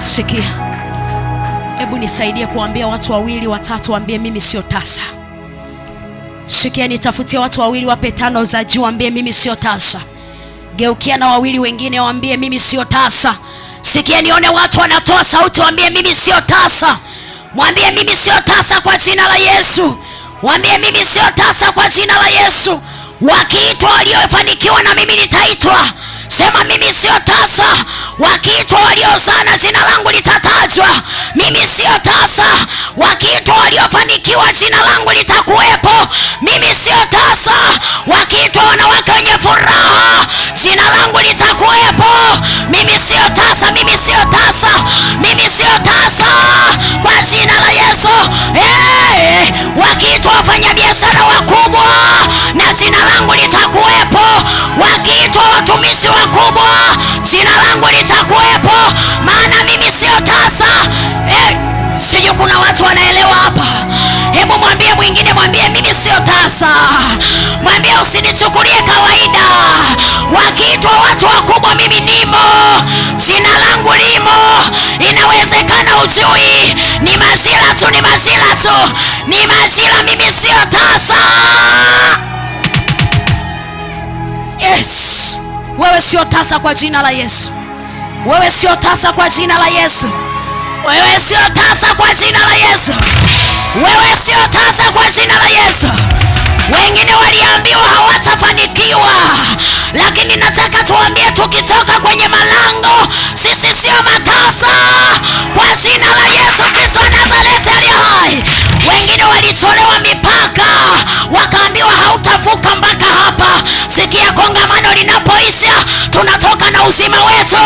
Sikia, hebu nisaidie kuambia watu wawili watatu, waambie mimi sio tasa. Sikia, nitafutie watu wawili, wape 5 za juu, waambie mimi sio tasa. Geukia na wawili wengine, waambie mimi sio tasa. Sikia, nione watu wanatoa sauti, waambie mimi sio tasa. Mwambie mimi sio tasa kwa jina la Yesu. Mwambie mimi sio tasa kwa jina la Yesu. Wakiitwa waliofanikiwa na mimi nitaitwa. Sema mimi sio tasa. Wakiitwa waliozana jina langu litatajwa. Mimi sio tasa. Wakiitwa waliofanikiwa jina langu litakuwepo. Mimi sio tasa. Wakiitwa wanawake wenye furaha jina langu litakuwepo. Mimi sio tasa. Mimi sio tasa. Mimi sio tasa kwa jina la Yesu. Wakiitwa wafanyabiashara wakubwa na jina langu litakuwepo. Wakiitwa watumishi wakubwa jina langu litakuwepo, maana mimi sio tasa. Sijui kuna watu wanaelewa hapa. Hebu mwambie mwingine, mwambie mimi sio tasa. Mwambie usinichukulie kawaida. Wakiitwa watu wakubwa mimi nimo, jina langu limo. Inawezekana ujui, ni majira tu, ni majira tu, ni majira. Mimi sio tasa. Yes, wewe sio tasa kwa jina la Yesu. Wewe sio tasa kwa jina la Yesu. Wewe sio tasa kwa jina la Yesu. Wewe sio tasa kwa jina la Yesu. Wengine waliambiwa hawatafanikiwa, lakini nataka tuambie tukitoka kwenye malango sisi sio matasa kwa jina la Yesu Kristo wa Nazareti aliye hai. Wengine walitolewa mipaka, wakaambiwa hautavuka mpaka hapa. Sikia, kongamano linapoisha tunatoka na uzima wetu,